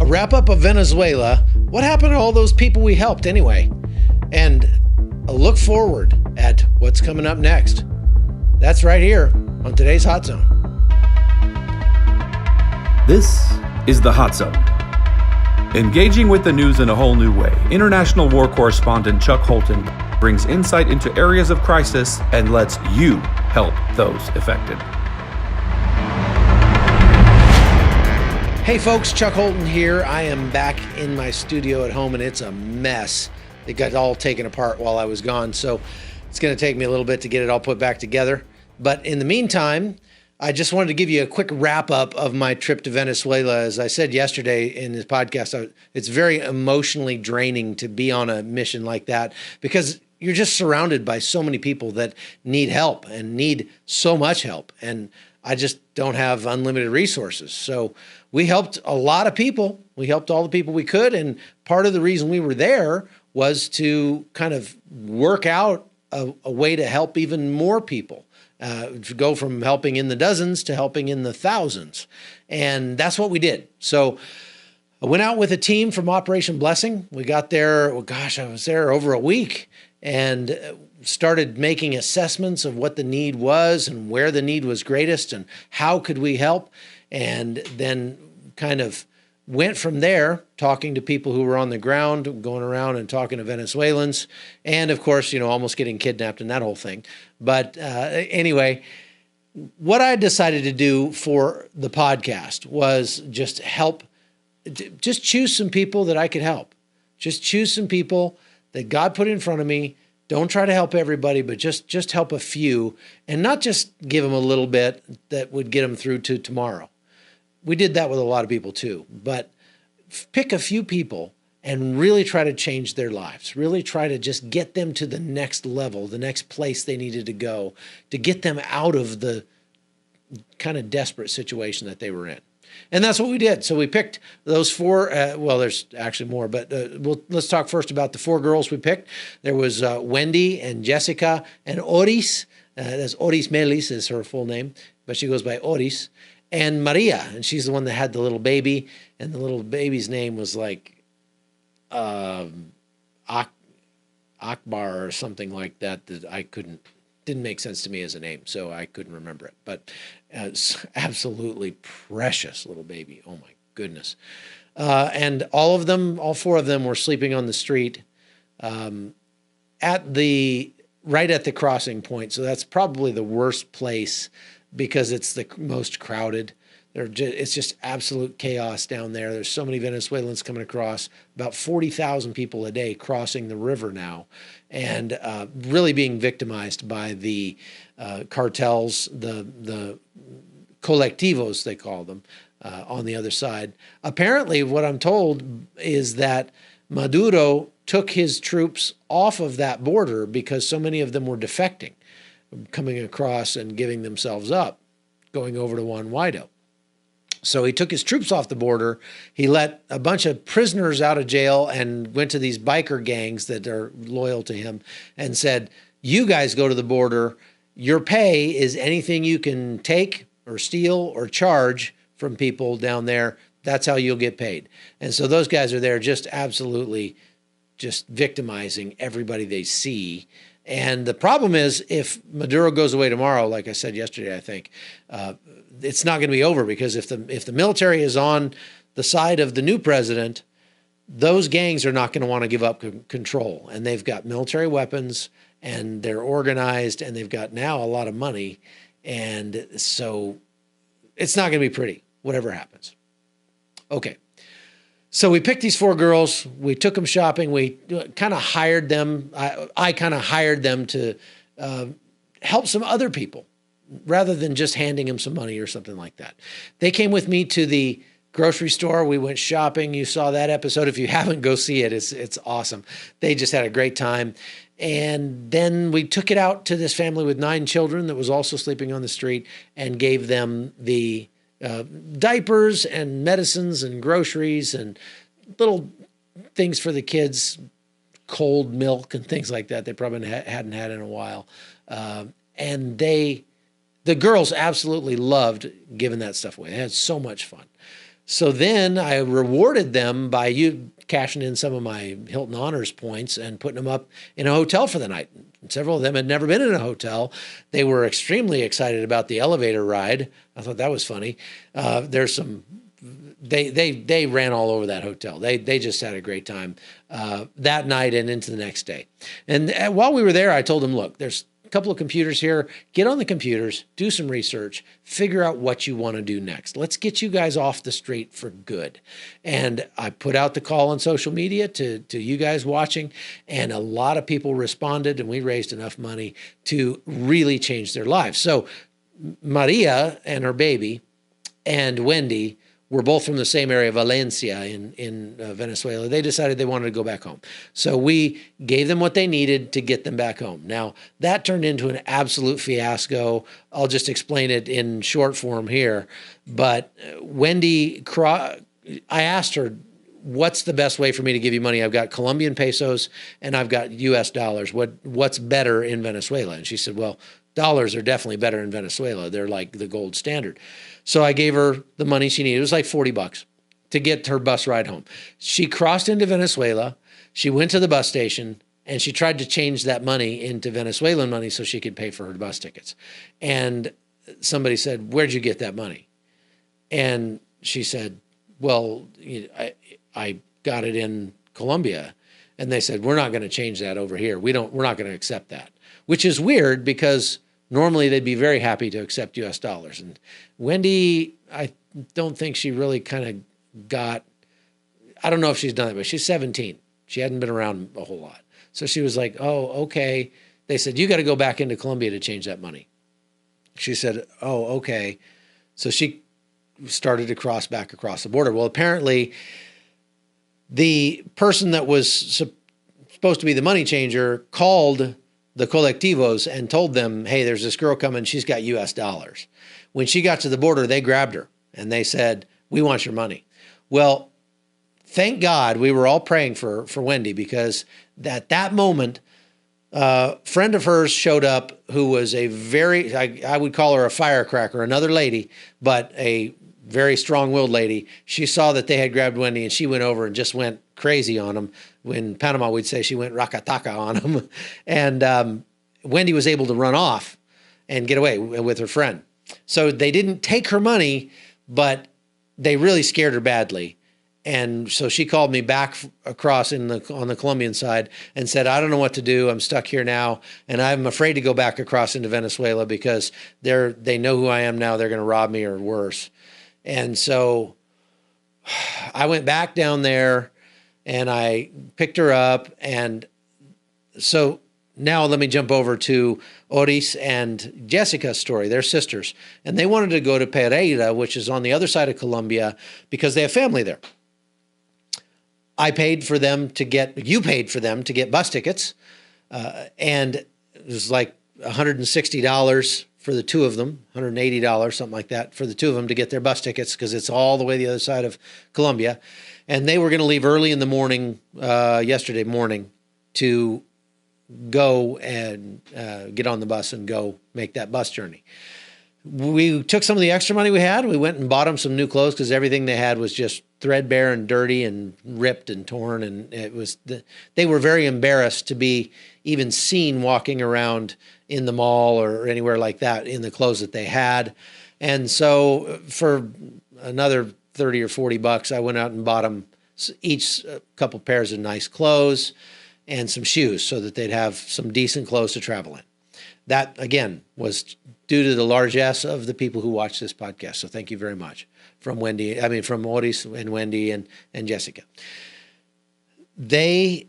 wrap up of Venezuela. What happened to all those people we helped anyway? And a look forward at what's coming up next. That's right here on today's Hot Zone. This is the Hot Zone. Engaging with the news in a whole new way, international war correspondent Chuck Holton brings insight into areas of crisis and lets you help those affected. Hey folks, Chuck Holton here. I am back in my studio at home and it's a mess. It got all taken apart while I was gone, so it's going to take me a little bit to get it all put back together. But in the meantime, I just wanted to give you a quick wrap up of my trip to Venezuela. As I said yesterday in this podcast, it's very emotionally draining to be on a mission like that because you're just surrounded by so many people that need help and need so much help. And I just don't have unlimited resources. So we helped a lot of people. We helped all the people we could. And part of the reason we were there was to kind of work out a way to help even more people. To go from helping in the dozens to helping in the thousands. And that's what we did. So I went out with a team from Operation Blessing. We got there, I was there over a week and started making assessments of what the need was and where the need was greatest and how could we help. And then kind of went from there, talking to people who were on the ground, going around and talking to Venezuelans, and of course, almost getting kidnapped and that whole thing. But anyway, what I decided to do for the podcast was just choose some people that I could help. Just choose some people that God put in front of me. Don't try to help everybody, but just help a few, and not just give them a little bit that would get them through to tomorrow. We did that with a lot of people too, but pick a few people and really try to change their lives. Really try to just get them to the next level, the next place they needed to go, to get them out of the kind of desperate situation that they were in. And that's what we did. So we picked those four. There's actually more, but let's talk first about the four girls we picked. There was Wendy and Jessica and Oris. That's Oris Melis is her full name, but she goes by Oris. And Maria, and she's the one that had the little baby, and the little baby's name was like Akbar or something like that didn't make sense to me as a name, so I couldn't remember it. But it's absolutely precious little baby. Oh my goodness. And all four of them were sleeping on the street right at the crossing point. So that's probably the worst place because it's the most crowded. It's just absolute chaos down there. There's so many Venezuelans coming across, about 40,000 people a day crossing the river now, and really being victimized by the cartels, the colectivos, they call them, on the other side. Apparently, what I'm told is that Maduro took his troops off of that border because so many of them were defecting, coming across and giving themselves up, going over to Juan Guaido. So he took his troops off the border. He let a bunch of prisoners out of jail and went to these biker gangs that are loyal to him and said, you guys go to the border. Your pay is anything you can take or steal or charge from people down there. That's how you'll get paid. And so those guys are there just absolutely just victimizing everybody they see. And the problem is, if Maduro goes away tomorrow, like I said yesterday, I think, it's not going to be over, because if the military is on the side of the new president, those gangs are not going to want to give up control. And they've got military weapons, and they're organized, and they've got now a lot of money. And so it's not going to be pretty, whatever happens. Okay. So we picked these four girls. We took them shopping. We kind of hired them. I kind of hired them to help some other people rather than just handing them some money or something like that. They came with me to the grocery store. We went shopping. You saw that episode. If you haven't, go see it. It's awesome. They just had a great time. And then we took it out to this family with 9 children that was also sleeping on the street and gave them the diapers and medicines and groceries and little things for the kids, cold milk and things like that they probably hadn't had in a while. And the girls absolutely loved giving that stuff away. They had so much fun. So then I rewarded them by cashing in some of my Hilton Honors points and putting them up in a hotel for the night. Several of them had never been in a hotel. They were extremely excited about the elevator ride. I thought that was funny. There's some. They ran all over that hotel. They just had a great time that night and into the next day. And while we were there, I told them, look, there's a couple of computers here. Get on the computers, do some research, figure out what you want to do next. Let's get you guys off the street for good. And I put out the call on social media to you guys watching, and a lot of people responded, and we raised enough money to really change their lives. So Maria and her baby and Wendy were both from the same area, Valencia in Venezuela. They decided they wanted to go back home. So we gave them what they needed to get them back home. Now, that turned into an absolute fiasco. I'll just explain it in short form here. But Wendy, I asked her, what's the best way for me to give you money? I've got Colombian pesos and I've got US dollars. What's better in Venezuela? And she said, well, dollars are definitely better in Venezuela. They're like the gold standard. So I gave her the money she needed. It was like $40 to get her bus ride home. She crossed into Venezuela. She went to the bus station and she tried to change that money into Venezuelan money so she could pay for her bus tickets. And somebody said, where'd you get that money? And she said, well, I got it in Colombia. And they said, we're not going to change that over here. We're not going to accept that, which is weird because normally they'd be very happy to accept US dollars. And Wendy, I don't think she really kind of got, I don't know if she's done it, but she's 17. She hadn't been around a whole lot. So she was like, oh, okay. They said, you got to go back into Colombia to change that money. She said, oh, okay. So she started to cross back across the border. Well, apparently the person that was supposed to be the money changer called the colectivos and told them, hey, there's this girl coming. She's got US dollars. When she got to the border, they grabbed her and they said, we want your money. Well, thank God we were all praying for Wendy, because at that moment, a friend of hers showed up who was a very, I would call her a firecracker, another lady, but a very strong-willed lady. She saw that they had grabbed Wendy and she went over and just went crazy on them. In Panama, we'd say she went rakataka on them. And Wendy was able to run off and get away with her friend. So they didn't take her money, but they really scared her badly. And so she called me back across on the Colombian side and said, I don't know what to do. I'm stuck here now. And I'm afraid to go back across into Venezuela because they know who I am now. They're going to rob me or worse. And so I went back down there and I picked her up. And so now let me jump over to Oris and Jessica's story. They're sisters. And they wanted to go to Pereira, which is on the other side of Colombia, because they have family there. You paid for them to get bus tickets. And it was like $160 for the two of them, $180, something like that, for the two of them to get their bus tickets, because it's all the way the other side of Colombia. And they were going to leave early in the morning, yesterday morning, to go and get on the bus and go make that bus journey. We took some of the extra money we had. We went and bought them some new clothes because everything they had was just threadbare and dirty and ripped and torn. And they were very embarrassed to be even seen walking around in the mall or anywhere like that in the clothes that they had. And so for another 30 or 40 bucks, I went out and bought them each a couple pairs of nice clothes and some shoes so that they'd have some decent clothes to travel in. That, again, was due to the largesse of the people who watch this podcast. So thank you very much from Oris and Wendy and Jessica. We're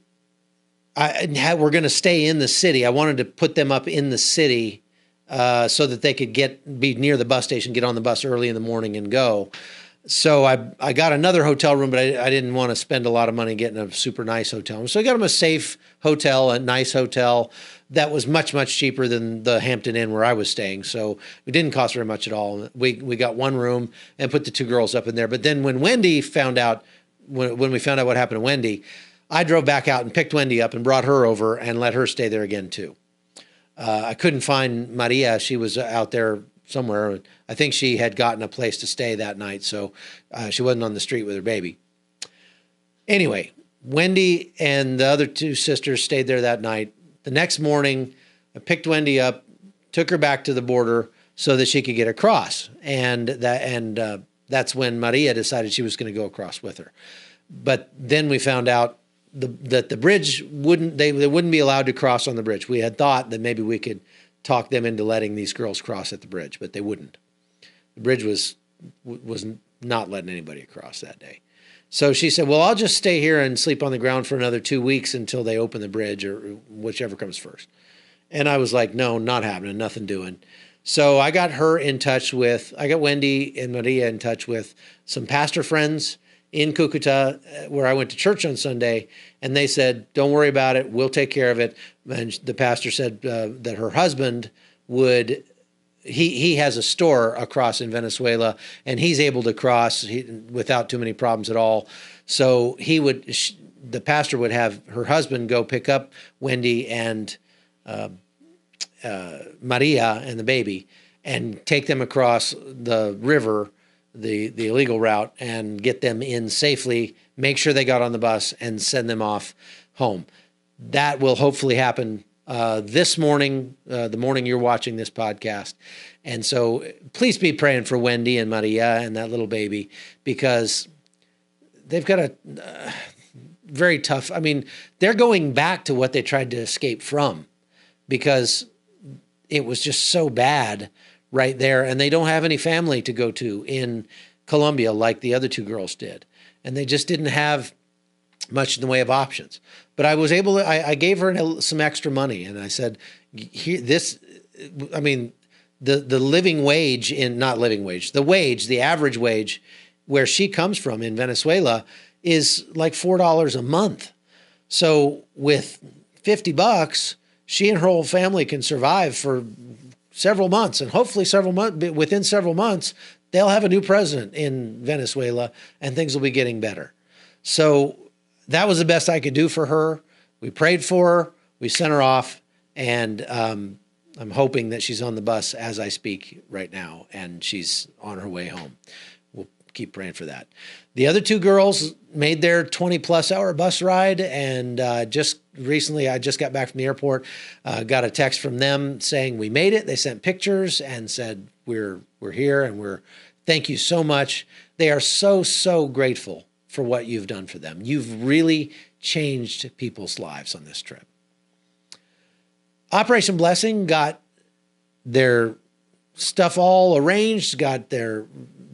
going to stay in the city. I wanted to put them up in the city so that they could be near the bus station, get on the bus early in the morning and go. So I got another hotel room, but I didn't want to spend a lot of money getting a super nice hotel room. So I got them a safe hotel, a nice hotel that was much, much cheaper than the Hampton Inn where I was staying. So it didn't cost very much at all. We got one room and put the two girls up in there. But then when Wendy found out, when we found out what happened to Wendy, I drove back out and picked Wendy up and brought her over and let her stay there again too. I couldn't find Maria. She was out there somewhere. I think she had gotten a place to stay that night, so she wasn't on the street with her baby. Anyway, Wendy and the other two sisters stayed there that night. The next morning, I picked Wendy up, took her back to the border so that she could get across. And that's when Maria decided she was going to go across with her. But then we found out that the bridge they wouldn't be allowed to cross on the bridge. We had thought that maybe we could talk them into letting these girls cross at the bridge, but they wouldn't. The bridge was not letting anybody across that day. So she said, well, I'll just stay here and sleep on the ground for another 2 weeks until they open the bridge, or whichever comes first. And I was like, no, not happening, nothing doing. So I got Wendy and Maria in touch with some pastor friends in Cucuta, where I went to church on Sunday, and they said, don't worry about it, we'll take care of it. And the pastor said that her husband would, he has a store across in Venezuela, and he's able to cross without too many problems at all. So the pastor would have her husband go pick up Wendy and Maria and the baby and take them across the river, the illegal route, and get them in safely, make sure they got on the bus, and send them off home. That will hopefully happen this morning, the morning you're watching this podcast. And so please be praying for Wendy and Maria and that little baby, because they've got a very tough, they're going back to what they tried to escape from, because it was just so bad right there. And they don't have any family to go to in Colombia like the other two girls did. And they just didn't have much in the way of options. But I was able to, I gave her some extra money, and I said, the living wage the average wage where she comes from in Venezuela is like $4 a month. So with $50, she and her whole family can survive for several months, and hopefully within several months, they'll have a new president in Venezuela and things will be getting better. So that was the best I could do for her. We prayed for her, we sent her off, and I'm hoping that she's on the bus as I speak right now, and she's on her way home. We'll keep praying for that. The other two girls made their 20-plus hour bus ride, and just recently, I just got back from the airport, got a text from them saying we made it. They sent pictures and said, we're here, and thank you so much. They are so, so grateful for what you've done for them. You've really changed people's lives on this trip. Operation Blessing got their stuff all arranged, got their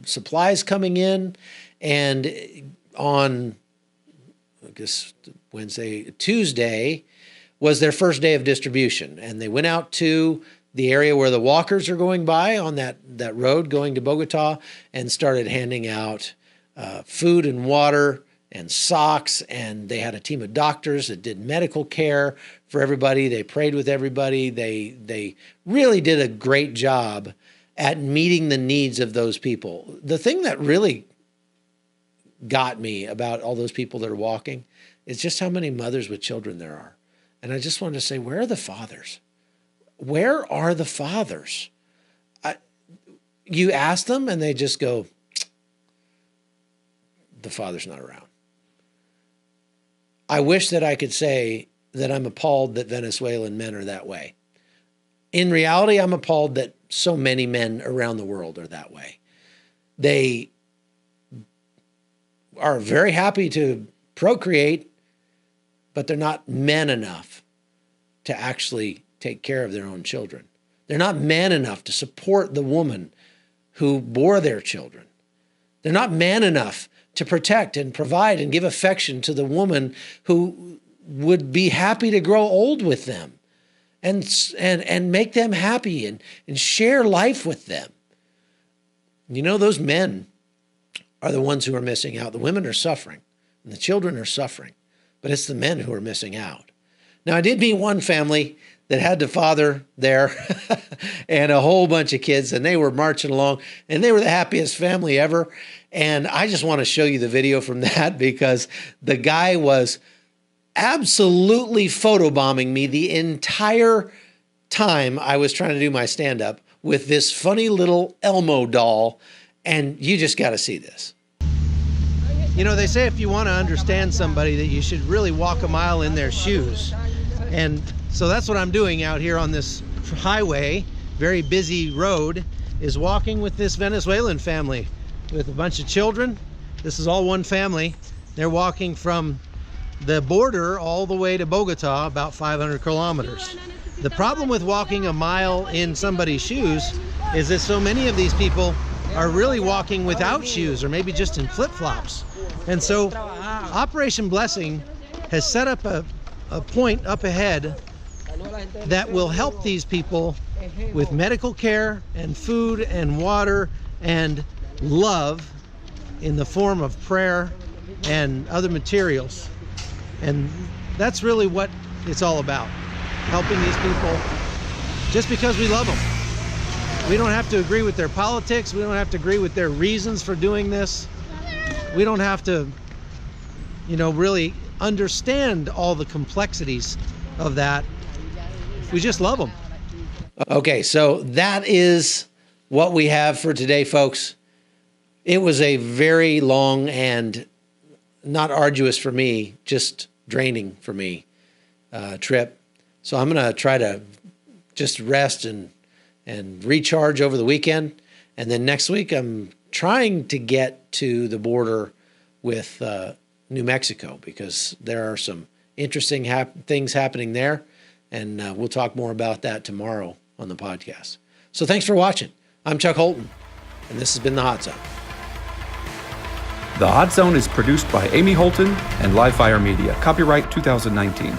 supplies coming in, and on, I guess, Tuesday was their first day of distribution. And they went out to the area where the walkers are going by on that road going to Bogota, and started handing out food and water and socks. And they had a team of doctors that did medical care for everybody. They prayed with everybody. They really did a great job at meeting the needs of those people. The thing that really got me about all those people that are walking is just how many mothers with children there are. And I just wanted to say, where are the fathers? Where are the fathers? You ask them and they just go, the father's not around. I wish that I could say that I'm appalled that Venezuelan men are that way. In reality, I'm appalled that so many men around the world are that way. They are very happy to procreate, but they're not men enough to actually take care of their own children. They're not man enough to support the woman who bore their children. They're not man enough to protect and provide and give affection to the woman who would be happy to grow old with them and make them happy and share life with them. You know, those men are the ones who are missing out. The women are suffering and the children are suffering, but it's the men who are missing out. Now, I did meet one family that had the father there and a whole bunch of kids, and they were marching along, and they were the happiest family ever. And I just want to show you the video from that, because the guy was absolutely photobombing me the entire time I was trying to do my stand-up with this funny little Elmo doll, and you just got to see this. You know, they say if you want to understand somebody that you should really walk a mile in their shoes. And so that's what I'm doing out here on this highway, very busy road, is walking with this Venezuelan family with a bunch of children. This is all one family. They're walking from the border all the way to Bogota, about 500 kilometers. The problem with walking a mile in somebody's shoes is that so many of these people are really walking without shoes, or maybe just in flip-flops. And so Operation Blessing has set up a point up ahead that will help these people with medical care and food and water and love in the form of prayer and other materials. And that's really what it's all about, helping these people just because we love them. We don't have to agree with their politics. We don't have to agree with their reasons for doing this. We don't have to, really understand all the complexities of that. We just love them. Okay, so that is what we have for today, folks. It was a very long and not arduous for me, just draining for me trip. So I'm going to try to just rest and recharge over the weekend. And then next week, I'm trying to get to the border with New Mexico, because there are some interesting things happening there. And we'll talk more about that tomorrow on the podcast. So thanks for watching. I'm Chuck Holton, and this has been The Hot Zone. The Hot Zone is produced by Amy Holton and Livefire Media. Copyright 2019.